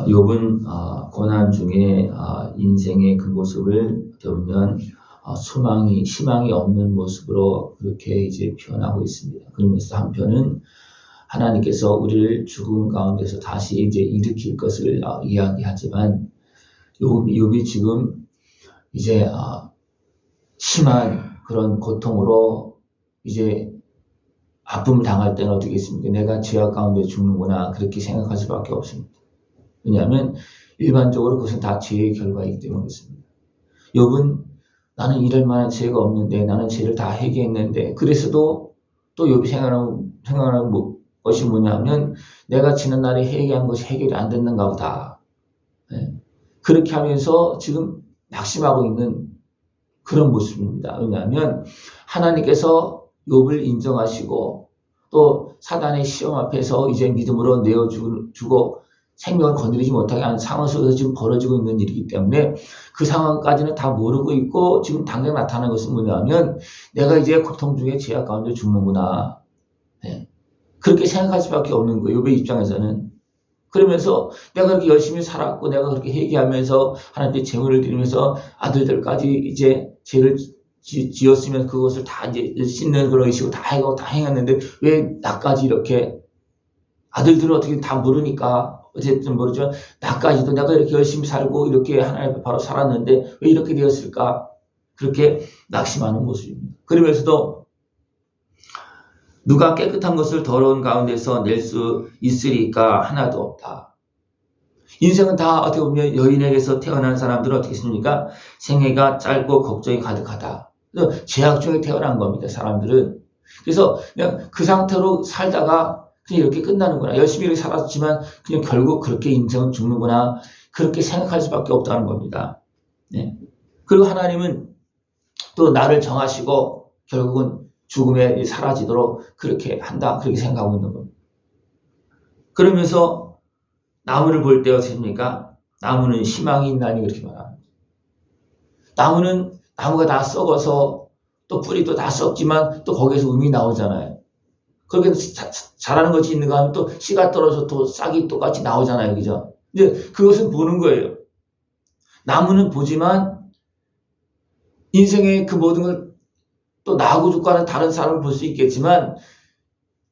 욥은 고난 중에 인생의 그 모습을 보면 희망이 없는 모습으로 그렇게 이제 표현하고 있습니다. 그러면서 한편은 하나님께서 우리를 죽음 가운데서 다시 이제 일으킬 것을 이야기하지만 욥이 지금 이제 심한 그런 고통으로 이제 아픔을 당할 때는 어떻게 했습니까? 내가 죄악 가운데 죽는구나 그렇게 생각할 수밖에 없습니다. 왜냐하면 일반적으로 그것은 다 죄의 결과이기 때문에 그렇습니다. 욥은 나는 이럴 만한 죄가 없는데 나는 죄를 다 회개했는데 그래서도 또 욥이 생각하는 것이 뭐냐면 내가 지난날에 회개한 것이 해결이 안 됐는가 보다. 네. 그렇게 하면서 지금 낙심하고 있는 그런 모습입니다. 왜냐하면 하나님께서 욥을 인정하시고 또 사단의 시험 앞에서 이제 믿음으로 내어주고 생명을 건드리지 못하게 하는 상황 속에서 지금 벌어지고 있는 일이기 때문에 그 상황까지는 다 모르고 있고 지금 당장 나타나는 것은 뭐냐면 내가 이제 고통 중에 죄악 가운데 죽는구나. 네. 그렇게 생각할 수밖에 없는 거예요. 욥의 입장에서는. 그러면서 내가 그렇게 열심히 살았고 내가 그렇게 회개하면서 하나님께 제물을 드리면서 아들들까지 이제 죄를 지었으면 그것을 다 이제 씻는 그런 의식으로 다 해가고 다 행했는데 왜 나까지 이렇게 아들들은 어떻게 다 모르니까 어쨌든 모르지만 나까지도 내가 이렇게 열심히 살고 이렇게 하나님 앞에 바로 살았는데 왜 이렇게 되었을까? 그렇게 낙심하는 모습입니다. 그러면서도 누가 깨끗한 것을 더러운 가운데서 낼 수 있으리까 하나도 없다. 인생은 다 어떻게 보면 여인에게서 태어난 사람들은 어떻게 했습니까? 생애가 짧고 걱정이 가득하다. 그래서 죄악 중에 태어난 겁니다. 사람들은. 그래서 그냥 그 상태로 살다가 그냥 이렇게 끝나는구나. 열심히 이렇게 살았지만 그냥 결국 그렇게 인생은 죽는구나. 그렇게 생각할 수밖에 없다는 겁니다. 네. 그리고 하나님은 또 나를 정하시고 결국은 죽음에 사라지도록 그렇게 한다. 그렇게 생각하고 있는 겁니다. 그러면서 나무를 볼 때 어떻습니까? 나무는 희망이 있나니 그렇게 말합니다. 나무가 다 썩어서 또 뿌리도 다 썩지만 또 거기에서 음이 나오잖아요. 그렇게 자라는 것이 있는가 하면 또 씨가 떨어져 또 싹이 똑같이 나오잖아요. 그죠? 이제 그것은 보는 거예요. 나무는 보지만 인생의 그 모든 걸 또 나하고 죽고 하는 다른 사람을 볼 수 있겠지만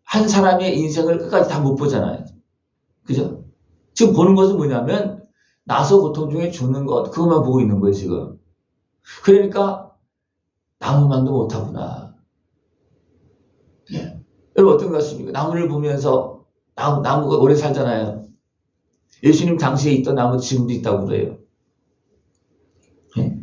한 사람의 인생을 끝까지 다 못 보잖아요. 그죠? 지금 보는 것은 뭐냐면 나서 고통 중에 죽는 것 그것만 보고 있는 거예요. 지금. 그러니까 나무만도 못하구나. 예. 여러분 어떤 것 같습니까? 나무를 보면서 나무가 오래 살잖아요. 예수님 당시에 있던 나무 지금도 있다고 그래요. 예.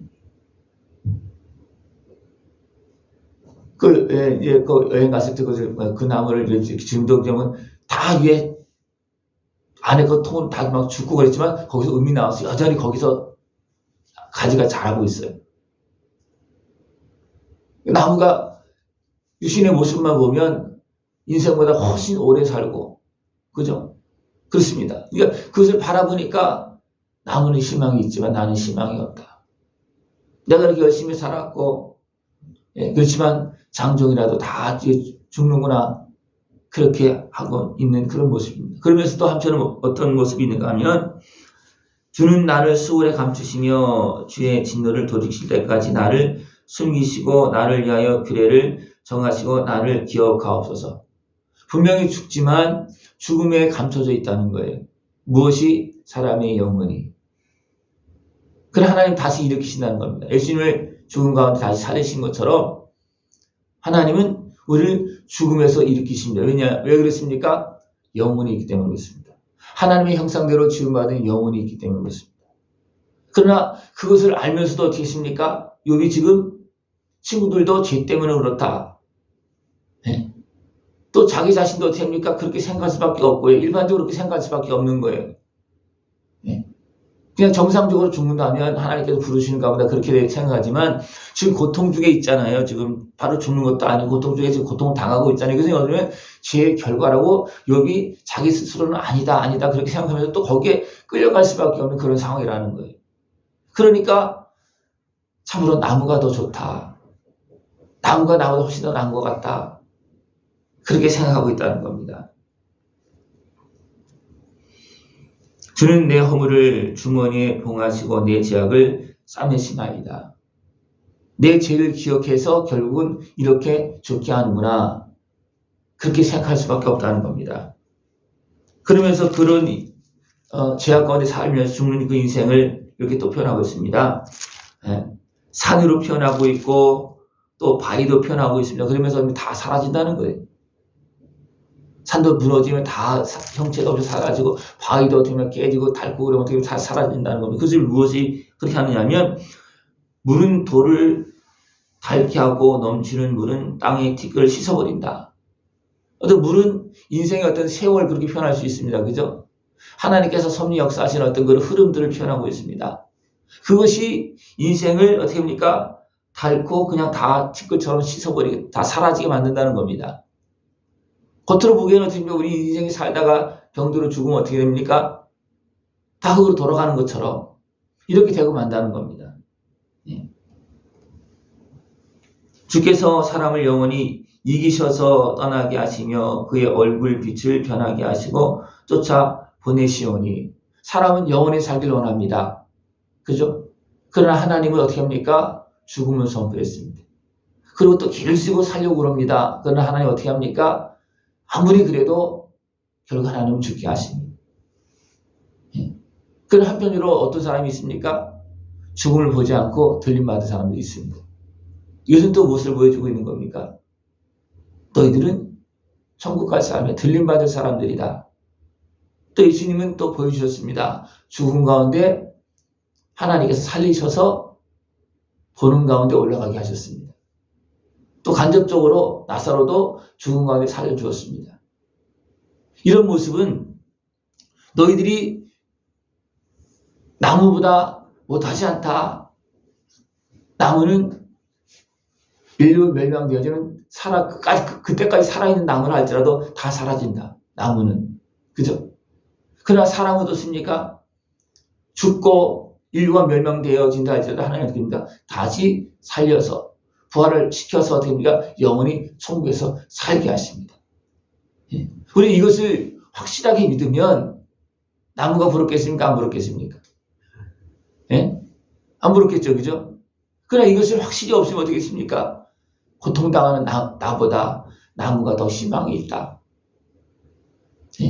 그 여행 갔을 때 그 나무를 지금도 보면 다 위에 안에 그 통은 다 막 죽고 그랬지만 거기서 음이 나와서 여전히 거기서 가지가 자라고 있어요. 나무가 유신의 모습만 보면 인생보다 훨씬 오래 살고 그죠? 그렇습니다. 그러니까 그것을 바라보니까 나무는 희망이 있지만 나는 희망이 없다. 내가 이렇게 열심히 살았고 그렇지만 장종이라도 다 죽는구나. 그렇게 하고 있는 그런 모습입니다. 그러면서 또 한편은 어떤 모습이 있는가 하면 주는 나를 수월에 감추시며 주의 진노를 돌이킬 때까지 나를 숨기시고 나를 위하여 규례를 정하시고 나를 기억하옵소서. 분명히 죽지만 죽음에 감춰져 있다는 거예요. 무엇이? 사람의 영혼이. 그래 하나님 다시 일으키신다는 겁니다. 예수님을 죽음 가운데 다시 살리신 것처럼 하나님은 우리를 죽음에서 일으키십니다. 왜 그렇습니까? 영혼이 있기 때문에 그렇습니다. 하나님의 형상대로 지음받은 영혼이 있기 때문에 그렇습니다. 그러나 그것을 알면서도 어떻게 했습니까? 욥이 지금 친구들도 죄 때문에 그렇다. 네. 또 자기 자신도 어떻게 합니까? 그렇게 생각할 수밖에 없고요. 일반적으로 그렇게 생각할 수밖에 없는 거예요. 네. 그냥 정상적으로 죽는다면 하나님께서 부르시는가 보다 그렇게 생각하지만 지금 고통 중에 있잖아요. 지금 바로 죽는 것도 아니고 고통 중에 지금 고통을 당하고 있잖아요. 그래서 요즘에 죄의 결과라고 욥이 자기 스스로는 아니다 그렇게 생각하면서 또 거기에 끌려갈 수밖에 없는 그런 상황이라는 거예요. 그러니까 참으로 나무가 더 좋다. 나무가 나보다 훨씬 더 나은 것 같다. 그렇게 생각하고 있다는 겁니다. 주는 내 허물을 주머니에 봉하시고 내 죄악을 싸매시나이다. 내 죄를 기억해서 결국은 이렇게 죽게 하는구나. 그렇게 생각할 수밖에 없다는 겁니다. 그러면서 그런 죄악 가운데 살면서 죽는 그 인생을 이렇게 또 표현하고 있습니다. 산으로 표현하고 있고 또 바위도 표현하고 있습니다. 그러면서 다 사라진다는 거예요. 산도 무너지면 다 형체가 없이 사라지고 바위도 어떻게 보면 깨지고 닳고 그러면 어떻게 보면 다 사라진다는 겁니다. 그것을 무엇이 그렇게 하느냐면 물은 돌을 닳게 하고 넘치는 물은 땅의 티끌을 씻어버린다. 어떤 물은 인생의 어떤 세월 그렇게 표현할 수 있습니다. 그죠? 하나님께서 섭리 역사하신 어떤 그런 흐름들을 표현하고 있습니다. 그것이 인생을 어떻게 합니까? 닳고 그냥 다 티끌처럼 씻어버리게 다 사라지게 만든다는 겁니다. 겉으로 보기에는 어떻게 우리 인생이 살다가 병들어 죽으면 어떻게 됩니까? 다 흙으로 돌아가는 것처럼 이렇게 되고 만다는 겁니다. 주께서 사람을 영원히 이기셔서 떠나게 하시며 그의 얼굴 빛을 변하게 하시고 쫓아 보내시오니 사람은 영원히 살길 원합니다. 그죠? 그러나 하나님은 어떻게 합니까? 죽음을 선포했습니다. 그리고 또 길을 쓰고 살려고 그럽니다. 그러나 하나님 어떻게 합니까? 아무리 그래도 결국 하나님은 죽게 하십니다. 그런 한편으로 어떤 사람이 있습니까? 죽음을 보지 않고 들림받은 사람도 있습니다. 이것은 또 무엇을 보여주고 있는 겁니까? 너희들은 천국 갈 사람이야. 들림받을 사람들이다. 또 예수님은 또 보여주셨습니다. 죽음 가운데 하나님께서 살리셔서 보는 가운데 올라가게 하셨습니다. 또 간접적으로 나사로도 죽은 가운데 살려주었습니다. 이런 모습은 너희들이 나무보다 못하지 않다. 나무는 인류 멸망되어지는 그때까지 살아있는 나무를 할지라도 다 사라진다. 나무는. 그죠? 그러나 사람은 어떻습니까? 죽고 인류가 멸망되어진다 할지라도 하나님 어떻게 합니까? 다시 살려서 부활을 시켜서 어떻게 합니까? 영원히 천국에서 살게 하십니다. 우리 이것을 확실하게 믿으면 나무가 부럽겠습니까? 안 부럽겠습니까? 안 부럽겠죠, 그죠? 그러나 이것을 확실히 없으면 어떻게 했습니까? 고통당하는 나보다 나무가 더 희망이 있다.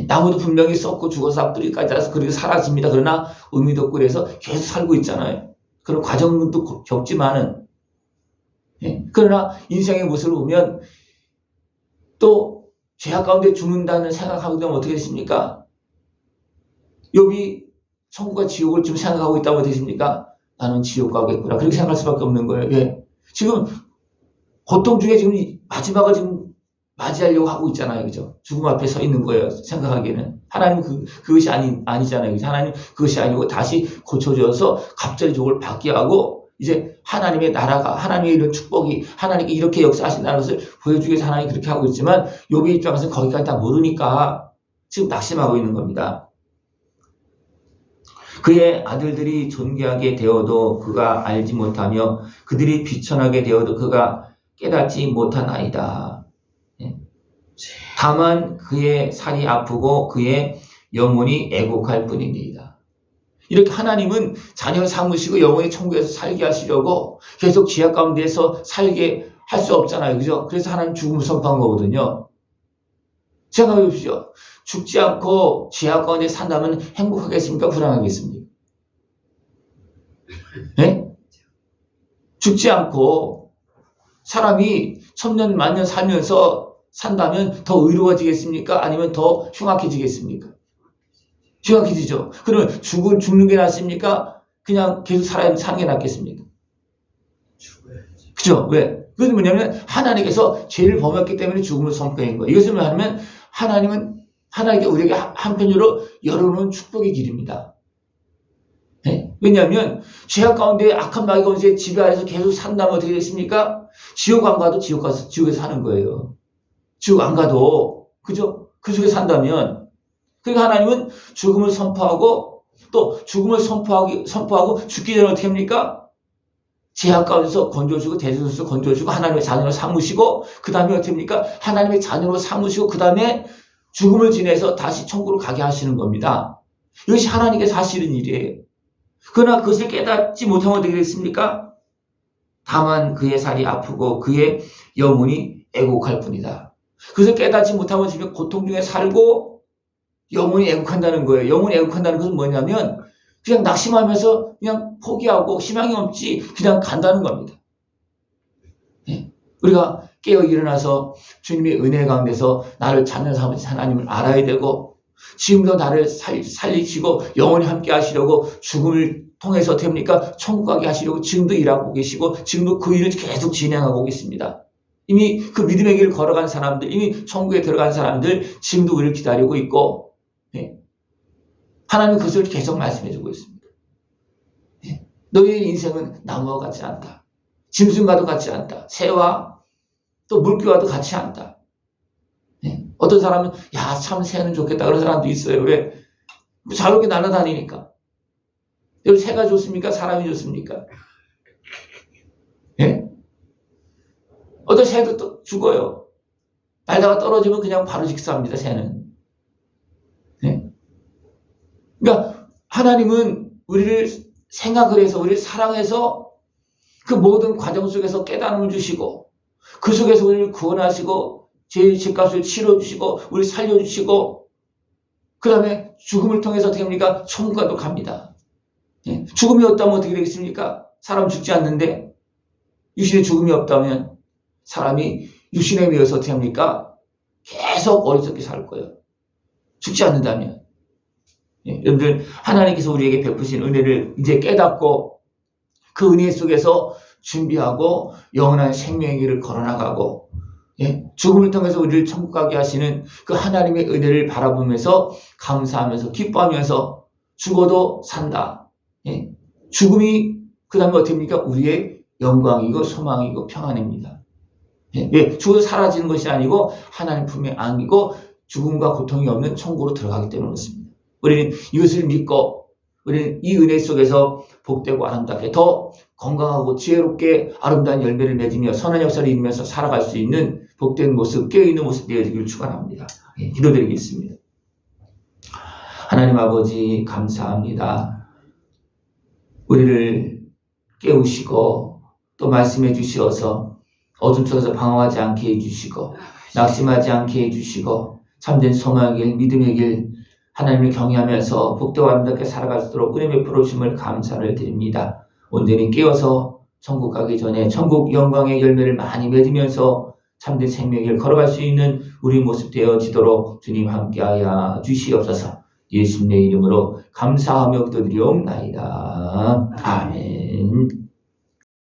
나무도 분명히 썩고 죽어서 앞뒤까지 자라서 그렇게 사라집니다. 그러나 의미도 없고 그래서 계속 살고 있잖아요. 그런 과정도 겪지만은 그러나 인생의 모습을 보면 또 죄악 가운데 죽는다는 생각하게 되면 어떻게 됐습니까? 욥이 천국과 지옥을 좀 생각하고 있다면 어떻게 됐습니까? 나는 지옥 가겠구나. 그렇게 생각할 수밖에 없는 거예요. 왜? 지금 고통 중에 지금 마지막을 지금 맞이하려고 하고 있잖아요. 그죠? 죽음 앞에 서 있는 거예요. 생각하기에는. 하나님은 그것이 아니잖아요. 그죠? 하나님 그것이 아니고 다시 고쳐져서 갑자기 저걸 받게 하고 이제 하나님의 나라가 하나님의 이런 축복이 하나님께 이렇게 역사하신다는 것을 보여주기 위해서 하나님이 그렇게 하고 있지만 욥의 입장에서는 거기까지 다 모르니까 지금 낙심하고 있는 겁니다. 그의 아들들이 존귀하게 되어도 그가 알지 못하며 그들이 비천하게 되어도 그가 깨닫지 못하나이다. 다만 그의 살이 아프고 그의 영혼이 애곡할 뿐입니다. 이렇게 하나님은 자녀를 삼으시고 영원히 천국에서 살게 하시려고 계속 지하 가운데에서 살게 할 수 없잖아요. 그죠? 그래서 하나님 죽음을 선포한 거거든요. 생각해 보십시오. 죽지 않고 지하 가운데 산다면 행복하겠습니까? 불안하겠습니까? 네? 죽지 않고 사람이 천년 만년 살면서 산다면 더 의로워지겠습니까? 아니면 더 흉악해지겠습니까? 흉악해지죠. 그러면 죽는 게 낫습니까? 그냥 계속 사는 게 낫겠습니까? 그죠? 왜? 그것은 뭐냐면 하나님께서 죄를 범했기 때문에 죽음을 선포한 거예요. 이것은 뭐냐면 하나님은 하나님께 우리에게 한편으로 열어놓은 축복의 길입니다. 네? 왜냐하면 죄악 가운데 악한 마귀가 온세 지배 아래서 계속 산다면 어떻게 됐습니까? 지옥 안 가도 지옥에서 사는 거예요. 지옥 안 가도 그죠? 그 속에 산다면 그러니까 하나님은 죽음을 선포하고 또 죽음을 선포하고 죽기 전에 어떻게 합니까? 죄악 가운데서 건져주고 대지에서 건져주고 하나님의 자녀로 삼으시고 그 다음에 어떻게 합니까? 하나님의 자녀로 삼으시고 그 다음에 죽음을 지내서 다시 천국으로 가게 하시는 겁니다. 이것이 하나님께 사실은 일이에요. 그러나 그것을 깨닫지 못하면 어떻게 됐습니까? 다만 그의 살이 아프고 그의 영혼이 애곡할 뿐이다. 그것을 깨닫지 못하면 지금 고통 중에 살고 영혼이 애곡한다는 거예요. 영혼이 애곡한다는 것은 뭐냐면 그냥 낙심하면서 그냥 포기하고 희망이 없지 그냥 간다는 겁니다. 네. 우리가 깨어 일어나서 주님의 은혜 가운데서 나를 찾는 하나님을 알아야 되고 지금도 나를 살리시고 영원히 함께 하시려고 죽음을 통해서 됩니까? 천국 가게 하시려고 지금도 일하고 계시고 지금도 그 일을 계속 진행하고 계십니다. 이미 그 믿음의 길을 걸어간 사람들, 이미 천국에 들어간 사람들 지금도 우리를 기다리고 있고 하나님은 그것을 계속 말씀해주고 있습니다. 너희의 인생은 나무와 같지 않다. 짐승과도 같지 않다. 새와 또 물개와도 같지 않다. 어떤 사람은 야, 참 새는 좋겠다 그런 사람도 있어요. 왜? 자유롭게 날아다니니까. 여러분 새가 좋습니까? 사람이 좋습니까? 어떤 새도 또 죽어요. 날다가 떨어지면 그냥 바로 직사합니다. 새는. 그러니까 하나님은 우리를 생각을 해서 우리를 사랑해서 그 모든 과정 속에서 깨달음을 주시고 그 속에서 우리를 구원하시고 죄의 죄값을 치러주시고 우리를 살려주시고 그 다음에 죽음을 통해서 어떻게 합니까? 천국과도 갑니다. 죽음이 없다면 어떻게 되겠습니까? 사람 죽지 않는데 육신에 죽음이 없다면 사람이 육신에 매여서 어떻게 합니까? 계속 어리석게 살 거예요. 죽지 않는다면. 여러분들 하나님께서 우리에게 베푸신 은혜를 이제 깨닫고 그 은혜 속에서 준비하고 영원한 생명의 길을 걸어나가고 죽음을 통해서 우리를 천국 가게 하시는 그 하나님의 은혜를 바라보면서 감사하면서 기뻐하면서 죽어도 산다. 죽음이 그 다음에 어떻게 됩니까? 우리의 영광이고 소망이고 평안입니다. 죽어도 사라지는 것이 아니고 하나님 품에 안기고 죽음과 고통이 없는 천국으로 들어가기 때문에 그렇습니다. 우리는 이것을 믿고 우리는 이 은혜 속에서 복되고 아름답게 더 건강하고 지혜롭게 아름다운 열매를 맺으며 선한 역사를 이루면서 살아갈 수 있는 복된 모습, 깨어있는 모습 되어지기를 축원합니다. 기도드리겠습니다. 하나님 아버지 감사합니다. 우리를 깨우시고 또 말씀해 주시어서 어둠 속에서 방황하지 않게 해주시고 낙심하지 않게 해주시고 참된 소망의 길, 믿음의 길 하나님을 경외하면서 복되고 아름답게 살아갈 수 있도록 은혜 베풀어 주심을 감사를 드립니다. 온전히 깨어서 천국 가기 전에 천국 영광의 열매를 많이 맺으면서 참된 생명의 길 걸어갈 수 있는 우리 모습 되어지도록 주님 함께하여 주시옵소서. 예수님의 이름으로 감사하며 기도드리옵나이다. 아멘.